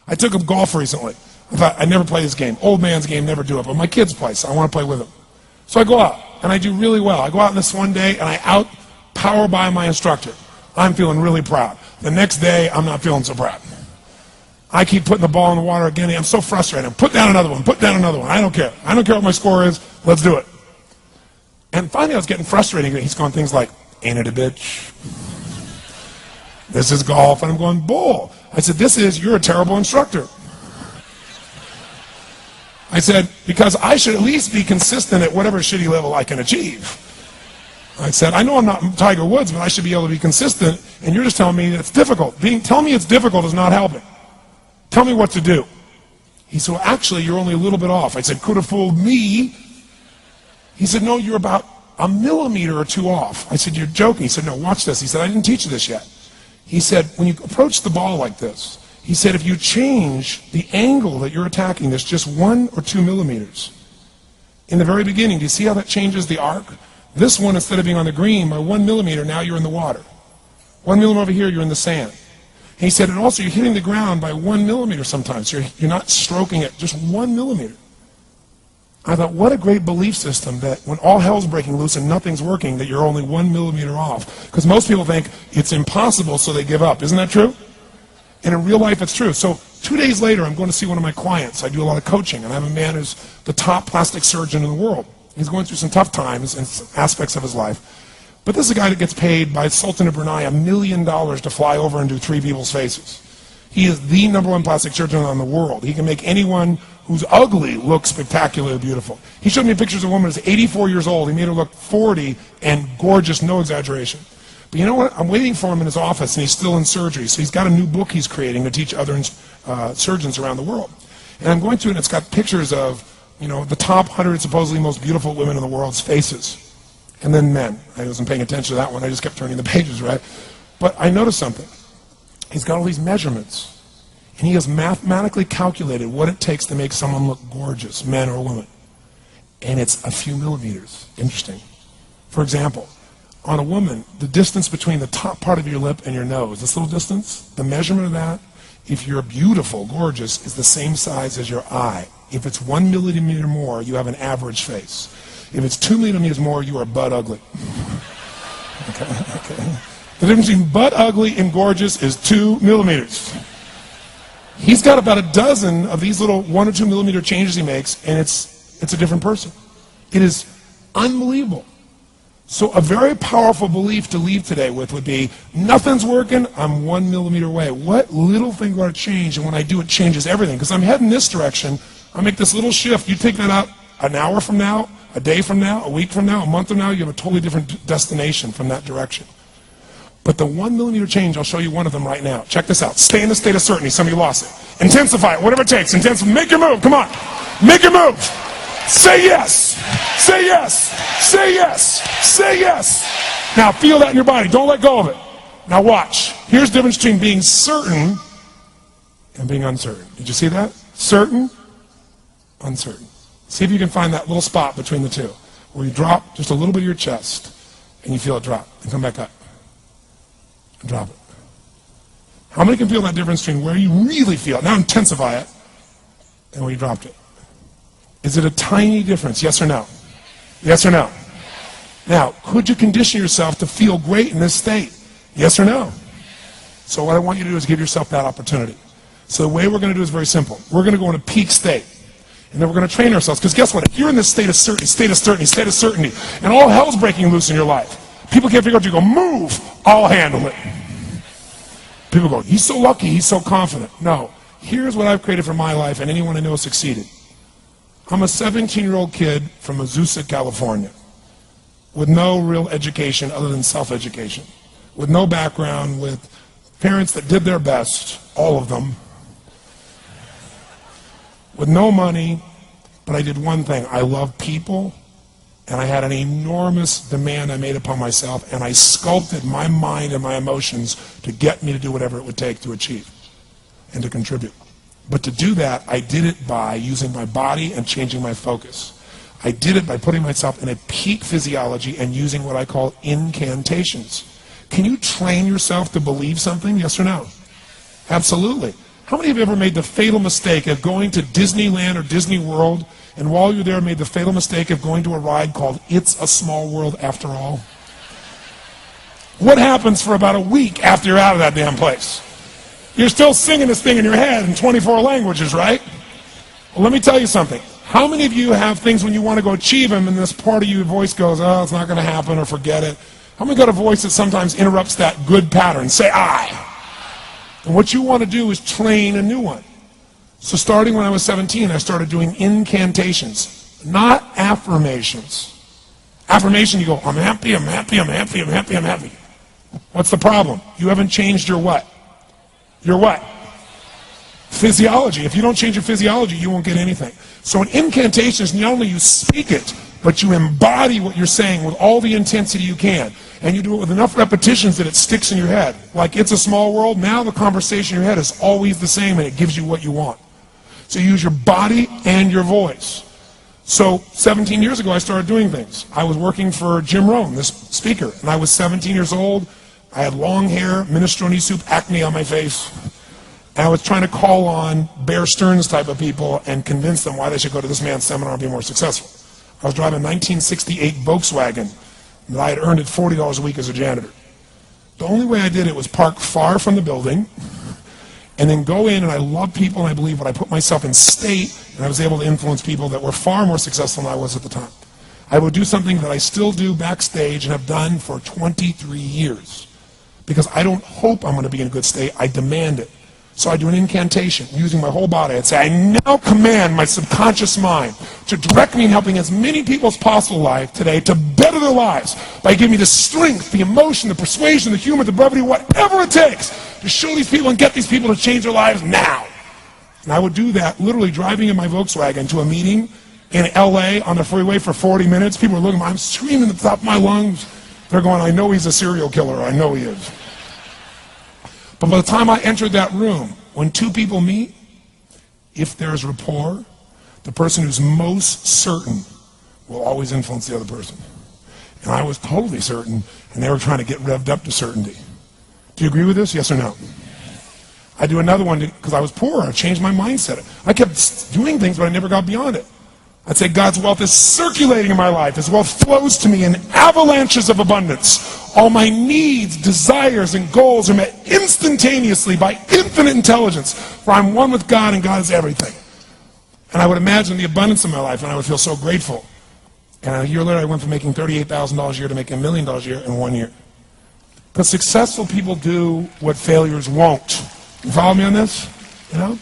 I took him golf recently. I thought, I'd never play this game. Old man's game, never do it. But my kids play, so I want to play with them. So I go out, and I do really well. I go out this one day, and I out-power by my instructor. I'm feeling really proud. The next day, I'm not feeling so proud. I keep putting the ball in the water again. I'm so frustrated. Put down another one. Put down another one. I don't care. I don't care what my score is. Let's do it. And finally, I was getting frustrated. He's going things like, ain't it a bitch? This is golf. And I'm going, bull. I said, you're a terrible instructor. I said, because I should at least be consistent at whatever shitty level I can achieve. I said, I know I'm not Tiger Woods, but I should be able to be consistent, and you're just telling me it's difficult. Telling me it's difficult is not helping. Tell me what to do. He said, well, actually, you're only a little bit off. I said, could have fooled me. He said, no, you're about a millimeter or two off. I said, you're joking. He said, no, watch this. He said, I didn't teach you this yet. He said, when you approach the ball like this, he said, if you change the angle that you're attacking this just 1 or 2 millimeters, in the very beginning, do you see how that changes the arc? This one, instead of being on the green by 1 millimeter, now you're in the water. 1 millimeter over here, you're in the sand. And he said, and also you're hitting the ground by 1 millimeter sometimes. You're not stroking it, just 1 millimeter. I thought, what a great belief system that when all hell's breaking loose and nothing's working, that you're only 1 millimeter off. Because most people think it's impossible, so they give up. Isn't that true? And in real life, it's true. So 2 days later, I'm going to see one of my clients. I do a lot of coaching, and I have a man who's the top plastic surgeon in the world. He's going through some tough times in aspects of his life. But this is a guy that gets paid by Sultan of Brunei $1 million to fly over and do 3 people's faces. He is the #1 plastic surgeon in the world. He can make anyone who's ugly look spectacularly beautiful. He showed me pictures of a woman who's 84 years old. He made her look 40 and gorgeous, no exaggeration. But you know what? I'm waiting for him in his office, and he's still in surgery. So he's got a new book he's creating to teach other surgeons around the world. And I'm going through, and it's got pictures of, the top 100 supposedly most beautiful women in the world's faces. And then men. I wasn't paying attention to that one. I just kept turning the pages, right? But I noticed something. He's got all these measurements. And he has mathematically calculated what it takes to make someone look gorgeous, men or women. And it's a few millimeters. Interesting. For example, on a woman, the distance between the top part of your lip and your nose, this little distance, the measurement of that, if you're beautiful, gorgeous, is the same size as your eye. If it's 1 millimeter more, you have an average face. If it's 2 millimeters more, you are butt ugly. Okay. The difference between butt ugly and gorgeous is 2 millimeters. He's got about a dozen of these little 1 or 2 millimeter changes he makes, and it's a different person. It is unbelievable. So a very powerful belief to leave today with would be, nothing's working, I'm 1 millimeter away. What little thing going to change, and when I do, it changes everything. Because I'm heading this direction, I make this little shift. You take that out an hour from now, a day from now, a week from now, a month from now, you have a totally different destination from that direction. But the 1 millimeter change, I'll show you one of them right now. Check this out. Stay in the state of certainty. Some of you lost it. Intensify it, whatever it takes. Make your move. Come on. Make your move. Say yes. Say yes. Say yes. Say yes. Now feel that in your body. Don't let go of it. Now watch. Here's the difference between being certain and being uncertain. Did you see that? Certain, uncertain. See if you can find that little spot between the two, where you drop just a little bit of your chest, and you feel it drop, and come back up, and drop it. How many can feel that difference between where you really feel it, now intensify it, and where you dropped it? Is it a tiny difference, yes or no? Yes or no? Now, could you condition yourself to feel great in this state? Yes or no? So what I want you to do is give yourself that opportunity. So the way we're going to do is very simple. We're going to go in a peak state. And then we're going to train ourselves. Because guess what? If you're in this state of certainty, and all hell's breaking loose in your life, people can't figure out, you go, move, I'll handle it. People go, he's so lucky, he's so confident. No. Here's what I've created for my life, and anyone I know has succeeded. I'm a 17-year-old kid from Azusa, California, with no real education other than self-education, with no background, with parents that did their best, all of them, with no money, but I did one thing. I love people, and I had an enormous demand I made upon myself, and I sculpted my mind and my emotions to get me to do whatever it would take to achieve and to contribute. But to do that, I did it by using my body and changing my focus. I did it by putting myself in a peak physiology and using what I call incantations. Can you train yourself to believe something? Yes or no? Absolutely. How many of you ever made the fatal mistake of going to Disneyland or Disney World, and while you're there made the fatal mistake of going to a ride called It's a Small World After All? What happens for about a week after you're out of that damn place? You're still singing this thing in your head in 24 languages, right? Well, let me tell you something. How many of you have things when you want to go achieve them and this part of your voice goes, oh, it's not going to happen, or forget it? How many got a voice that sometimes interrupts that good pattern? Say I. And what you want to do is train a new one. So starting when I was 17, I started doing incantations, not affirmations. Affirmation, you go, I'm happy, I'm happy, I'm happy, I'm happy, I'm happy. What's the problem? You haven't changed your what? Your what? Physiology. If you don't change your physiology, you won't get anything. So an incantation is not only you speak it, but you embody what you're saying with all the intensity you can. And you do it with enough repetitions that it sticks in your head. Like It's a Small World, now the conversation in your head is always the same and it gives you what you want. So you use your body and your voice. So 17 years ago I started doing things. I was working for Jim Rohn, this speaker, and I was 17 years old. I had long hair, minestrone soup, acne on my face. And I was trying to call on Bear Stearns type of people and convince them why they should go to this man's seminar and be more successful. I was driving a 1968 Volkswagen that I had earned at $40 a week as a janitor. The only way I did it was park far from the building and then go in, and I love people, and I believe when I put myself in state, and I was able to influence people that were far more successful than I was at the time. I would do something that I still do backstage and have done for 23 years. Because I don't hope I'm going to be in a good state, I demand it. So I do an incantation using my whole body. I'd say, I now command my subconscious mind to direct me in helping as many people as possible alive today to better their lives by giving me the strength, the emotion, the persuasion, the humor, the brevity, whatever it takes to show these people and get these people to change their lives now. And I would do that literally driving in my Volkswagen to a meeting in LA on the freeway for 40 minutes. People are looking at me, I'm screaming at the top of my lungs. They're going, I know he's a serial killer, I know he is. But by the time I entered that room, when two people meet, if there's rapport, the person who's most certain will always influence the other person. And I was totally certain, and they were trying to get revved up to certainty. Do you agree with this? Yes or no? I do another one because I was poor. I changed my mindset. I kept doing things, but I never got beyond it. I'd say God's wealth is circulating in my life. His wealth flows to me in avalanches of abundance. All my needs, desires, and goals are met instantaneously by infinite intelligence, for I'm one with God and God is everything. And I would imagine the abundance in my life, and I would feel so grateful. And a year later, I went from making $38,000 a year to making $1 million a year in 1 year. Because successful people do what failures won't. You follow me on this? You know?